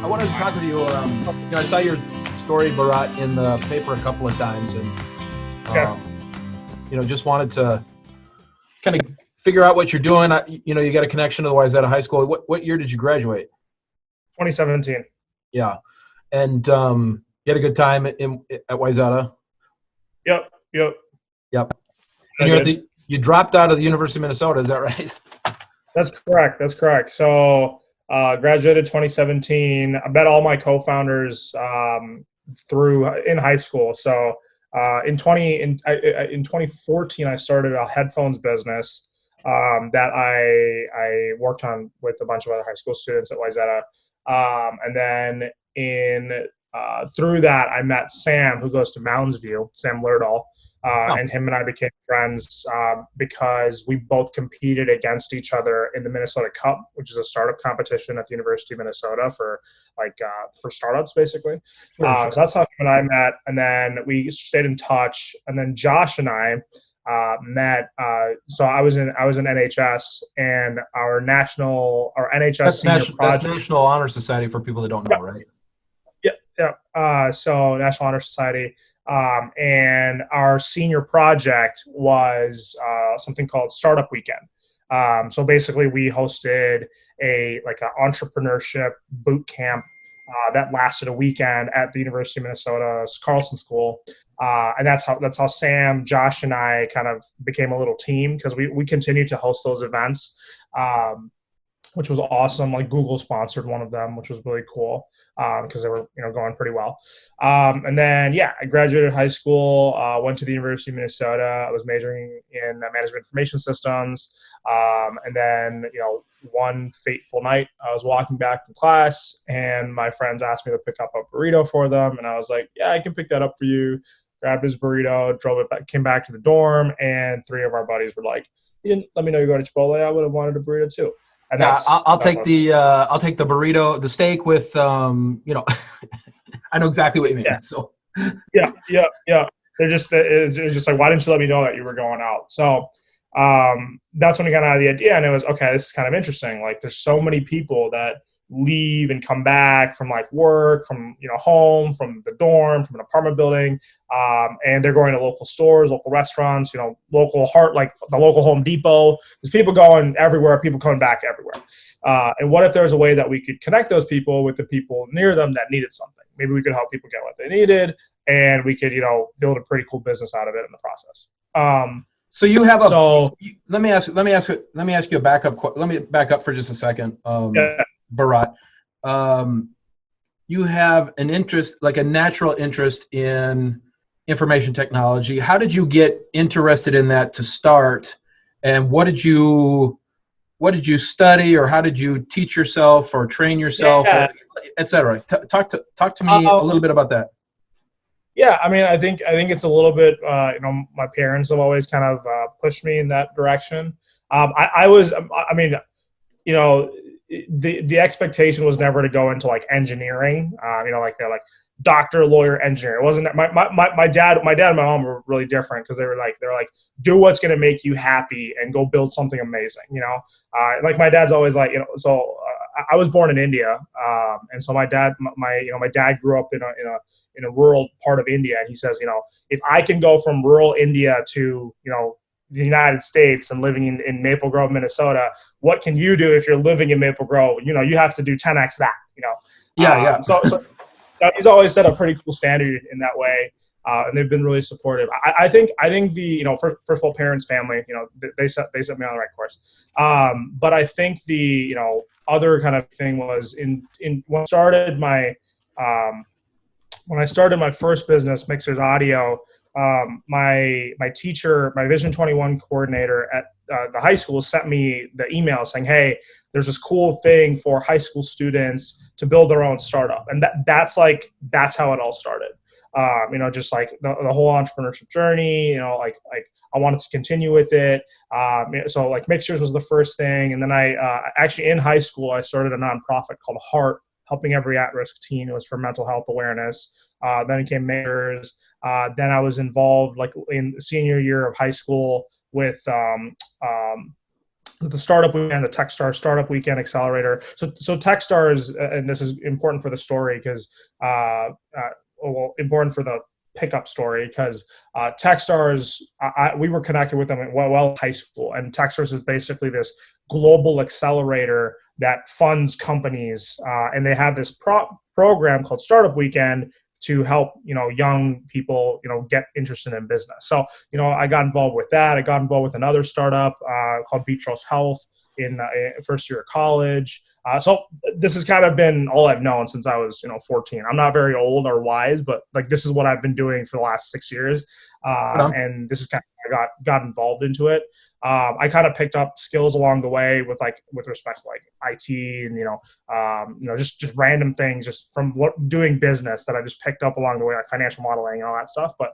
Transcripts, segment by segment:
I wanted to talk with you. I saw your story, Bharat, in the paper a couple of times, and just wanted to kind of figure out what you're doing. You got a connection to the Wayzata High School. What year did you graduate? 2017. Yeah, and you had a good time at Wayzata. Yep. Yep. And you dropped out of the University of Minnesota. Is that right? That's correct. So graduated 2017. I met all my co-founders in high school. So in 2014, I started a headphones business that I worked on with a bunch of other high school students at Wayzata. And then through that, I met Sam, who goes to Mounds View, Sam Lerdahl. And him and I became friends because we both competed against each other in the Minnesota Cup, which is a startup competition at the University of Minnesota for startups, basically. Sure. So that's how him and I met, and then we stayed in touch. And then Josh and I met. So I was in NHS, and our NHS senior project. That's National Honor Society for people that don't know, right? Yeah. So National Honor Society. And our senior project was something called Startup Weekend. So basically, we hosted an entrepreneurship boot camp that lasted a weekend at the University of Minnesota's Carlson School, and that's how Sam, Josh, and I kind of became a little team, because we continued to host those events. Which was awesome. Like Google sponsored one of them, which was really cool because they were going pretty well. And then I graduated high school, went to the University of Minnesota. I was majoring in management information systems. And then one fateful night, I was walking back from class, and my friends asked me to pick up a burrito for them, and I was like, "Yeah, I can pick that up for you." Grabbed his burrito, drove it back, came back to the dorm, and three of our buddies were like, "You didn't let me know you're going to Chipotle. I would have wanted a burrito too." And I'll take the burrito, the steak with I know exactly what you mean. Yeah. So yeah. They're just like, why didn't you let me know that you were going out? So that's when we got out of the idea, and it was okay. This is kind of interesting. Like, there's so many people that leave and come back from work, from home, from the dorm, from an apartment building, and they're going to local stores, local restaurants, local the local Home Depot. There's people going everywhere, people coming back everywhere. And what if there's a way that we could connect those people with the people near them that needed something? Maybe we could help people get what they needed, and we could build a pretty cool business out of it in the process. So you have let me ask you a backup. Let me back up for just a second. Bharat, you have an interest, like a natural interest in information technology. How did you get interested in that to start? And what did you study, or how did you teach yourself or train yourself, et cetera? Talk to me a little bit about that. Yeah, I mean, I think it's a little bit, my parents have always kind of pushed me in that direction. The expectation was never to go into engineering, they're like doctor, lawyer, engineer. It wasn't my dad and my mom were really different, because they were like, do what's going to make you happy and go build something amazing. My dad's always like, I was born in India. And so my dad grew up in a rural part of India. And he says, if I can go from rural India to, the United States and living in Maple Grove, Minnesota, what can you do if you're living in Maple Grove? You have to do 10x that, Yeah. So he's always set a pretty cool standard in that way. And they've been really supportive. I think first of all, parents, family, they set me on the right course. But I think the, other kind of thing was when I started my first business, Mixers Audio, my teacher, my Vision 21 coordinator at the high school, sent me the email saying, "Hey, there's this cool thing for high school students to build their own startup." And that's how it all started. Just the whole entrepreneurship journey, I wanted to continue with it. So Mixers was the first thing. And then I actually in high school, I started a nonprofit called Heart, helping every at-risk teen. It was for mental health awareness. Then it came Mixers. Then I was involved in the senior year of high school with the startup weekend, the Techstars Startup Weekend Accelerator. So Techstars, and this is important for the story because, important for the Pickup story because Techstars, we were connected with them at High School, and Techstars is basically this global accelerator that funds companies, and they have this program called Startup Weekend to help, young people, get interested in business. So, I got involved with that. I got involved with another startup called Beatrose Health in first year of college. So this has kind of been all I've known since I was, 14. I'm not very old or wise, but like this is what I've been doing for the last 6 years. And this is kind of how I got involved into it. I kind of picked up skills along the way with respect to like IT and, just random things just from doing business that I just picked up along the way, like financial modeling and all that stuff. But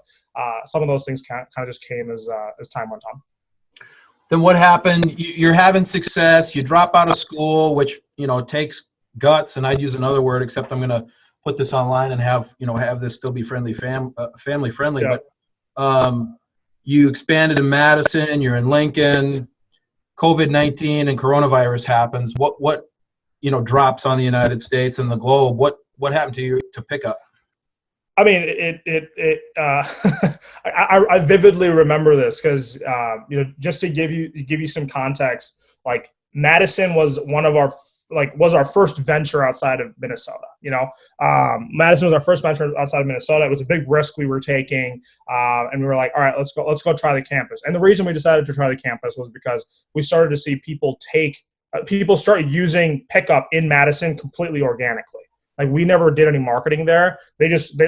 some of those things kind of just came as time went on. Then what happened? You're having success. You drop out of school, which takes guts. And I'd use another word, except I'm going to put this online and have this still be family friendly. Yeah. But you expanded in Madison. You're in Lincoln. COVID-19 and coronavirus happens. What drops on the United States and the globe? What happened to you to Pikup? I mean, I vividly remember this because, just to give you some context, like Madison was was our first venture outside of Minnesota. Madison was our first venture outside of Minnesota. It was a big risk we were taking, and we were like, all right, let's go try the campus. And the reason we decided to try the campus was because we started to see people start using Pikup in Madison completely organically. Like we never did any marketing there.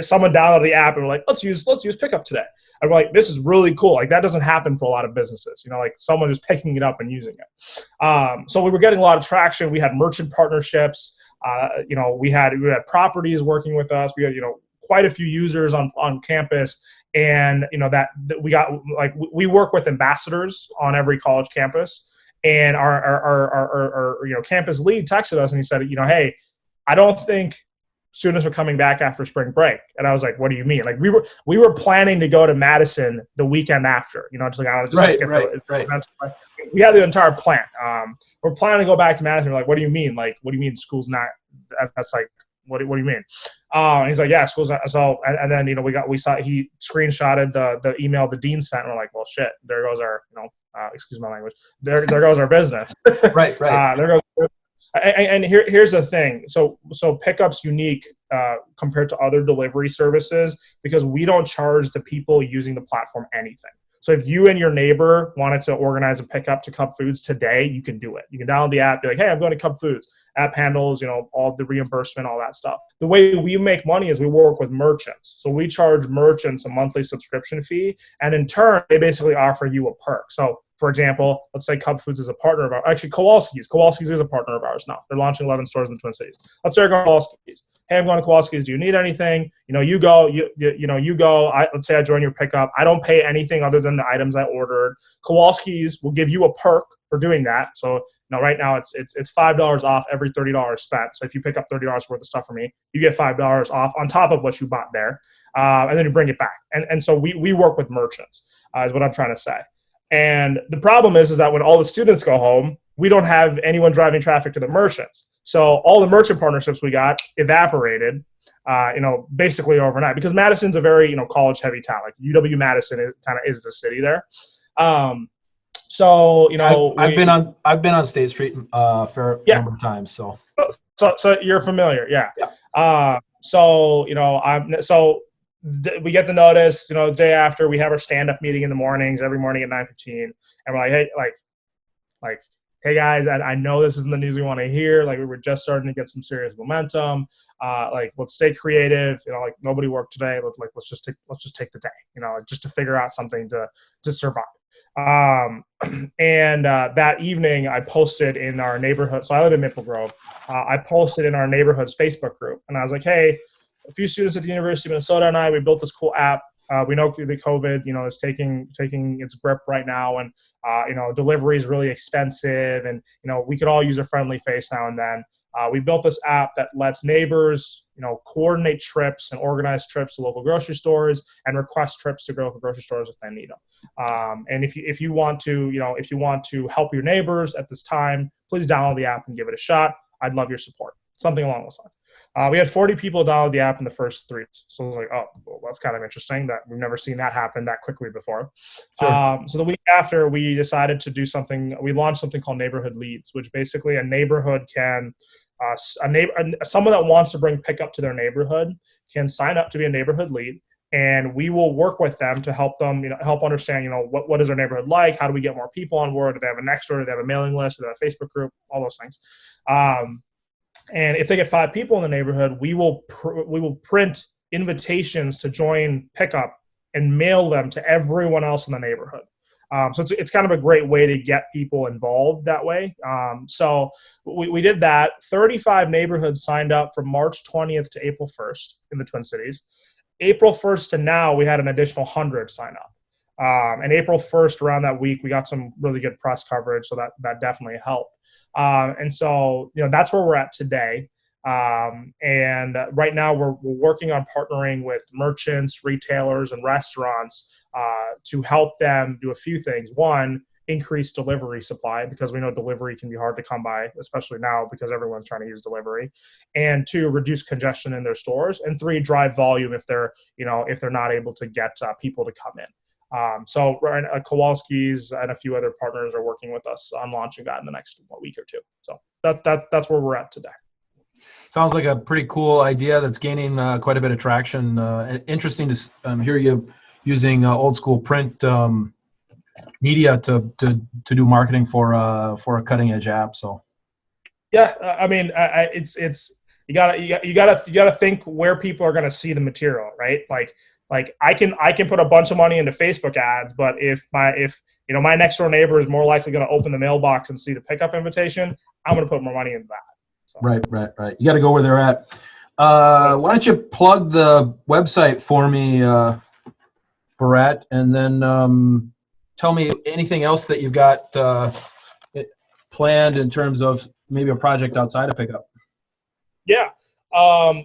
Someone downloaded the app and were like, let's use Pikup today. I'm like, this is really cool. Like that doesn't happen for a lot of businesses, like someone just picking it up and using it. So we were getting a lot of traction. We had merchant partnerships. We had properties working with us. We had, quite a few users on campus. And, that we got, like, we work with ambassadors on every college campus. And our campus lead texted us and he said, hey, I don't think students are coming back after spring break. And I was like, what do you mean? Like we were planning to go to Madison the weekend after, right. We had the entire plan. We're planning to go back to Madison. We're like, what do you mean? Like, what do you mean school's not, that's like, what do you mean? And he's like, yeah, school's not. So, and then, we saw, he screenshotted the email the dean sent. And we're like, well, shit, there goes our, excuse my language. There goes our business. Right. There goes. And here's the thing. So Pikup's unique compared to other delivery services because we don't charge the people using the platform anything. So if you and your neighbor wanted to organize a pickup to Cup Foods today, you can do it. You can download the app, be like, hey, I'm going to Cup Foods. App handles, all the reimbursement, all that stuff. The way we make money is we work with merchants. So we charge merchants a monthly subscription fee. And in turn, they basically offer you a perk. So for example, let's say Cup Foods is a partner of ours. Actually, Kowalski's. Kowalski's is a partner of ours now. They're launching 11 stores in the Twin Cities. Let's say Kowalski's. Hey, I'm going to Kowalski's. Do you need anything? You go. You go. Let's say I join your pickup. I don't pay anything other than the items I ordered. Kowalski's will give you a perk for doing that. So right now it's $5 off every $30 spent. So if you pick up $30 worth of stuff from me, you get $5 off on top of what you bought there, and then you bring it back. And so we work with merchants, is what I'm trying to say. And the problem is that when all the students go home, we don't have anyone driving traffic to the merchants. So all the merchant partnerships we got evaporated, basically overnight because Madison's a very, college heavy town. Like UW-Madison is the city there. So, I've been on State Street for a number of times. So you're familiar. Yeah. We get the notice, the day after we have our stand-up meeting in the mornings, every morning at 9:15. And we're like, hey guys, I know this isn't the news we want to hear. Like we were just starting to get some serious momentum. Let's stay creative. Nobody worked today. Let's just take the day, just to figure out something to survive. That evening I posted in our neighborhood. So I live in Maple Grove. I posted in our neighborhood's Facebook group and I was like, hey, a few students at the University of Minnesota and we built this cool app. We know the COVID, is taking its grip right now. And, delivery is really expensive and, we could all use a friendly face now and then. We built this app that lets neighbors coordinate trips and organize trips to local grocery stores and request trips to local grocery stores if they need them. And if you want to help your neighbors at this time, please download the app and give it a shot. I'd love your support. Something along those lines. We had 40 people download the app in the first 3 weeks. So I was like, oh, well, that's kind of interesting that we've never seen that happen that quickly before. Sure. So the week after, we decided to do something. We launched something called Neighborhood Leads, which basically a neighborhood can, someone that wants to bring pickup to their neighborhood can sign up to be a neighborhood lead. And we will work with them to help them, help understand, what is their neighborhood like? How do we get more people on board? Do they have a next door? Do they have a mailing list? Do they have a Facebook group? All those things. And if they get 5 people in the neighborhood, we will print invitations to join Pickup and mail them to everyone else in the neighborhood. So it's kind of a great way to get people involved that way. So we did that. 35 neighborhoods signed up from March 20th to April 1st in the Twin Cities. April 1st to now, we had an additional 100 sign up. And April 1st, around that week, we got some really good press coverage, so that definitely helped. And so, that's where we're at today. And right now we're working on partnering with merchants, retailers, and restaurants to help them do a few things. One, increase delivery supply, because we know delivery can be hard to come by, especially now because everyone's trying to use delivery. And 2, reduce congestion in their stores. And 3, drive volume if they're not able to get people to come in. So Kowalski's and a few other partners are working with us on launching that in the next week or 2. So that's where we're at today. Sounds like a pretty cool idea that's gaining quite a bit of traction. Interesting to hear you using old school print media to do marketing for a cutting edge app. So yeah, I mean, it's you gotta think where people are gonna see the material, right? Like I can put a bunch of money into Facebook ads, but if my next door neighbor is more likely going to open the mailbox and see the pickup invitation, I'm going to put more money into that. So. Right. You got to go where they're at. Why don't you plug the website for me, Bharat, and then tell me anything else that you've got planned in terms of maybe a project outside of Pickup. Yeah.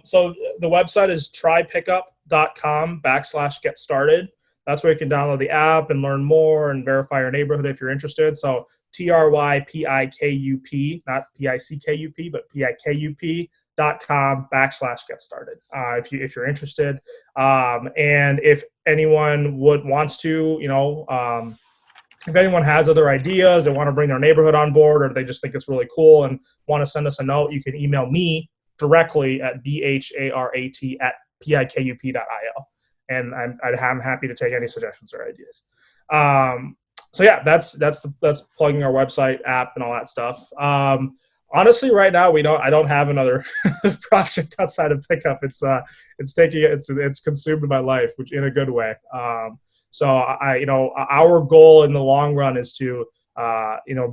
So the website is trypickup.com/get started. That's where you can download the app and learn more and verify your neighborhood if you're interested. So TRYPIKUP, not PICKUP, but PIKUP.com/get started. If you're interested. And if anyone wants to, if anyone has other ideas, they want to bring their neighborhood on board, or they just think it's really cool and want to send us a note, you can email me directly at bharat@pikup.io. And I'm happy to take any suggestions or ideas. So yeah, that's plugging our website, app, and all that stuff. Honestly, right now I don't have another project outside of Pickup. It's consumed my life, which in a good way. So our goal in the long run is to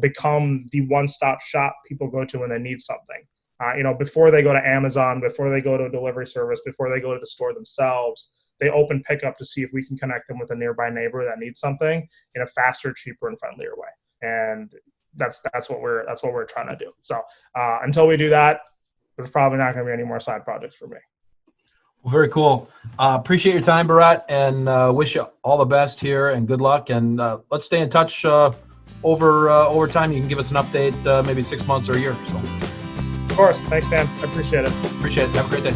become the one-stop shop people go to when they need something. Before they go to Amazon, before they go to a delivery service, before they go to the store themselves, they open Pickup to see if we can connect them with a nearby neighbor that needs something in a faster, cheaper, and friendlier way. And that's what we're trying to do. So until we do that, there's probably not going to be any more side projects for me. Well, very cool. Appreciate your time, Bharat, and wish you all the best here and good luck. And let's stay in touch over time. You can give us an update maybe 6 months or a year. So. Of course. Thanks, Dan. I appreciate it. Appreciate it. Have a great day.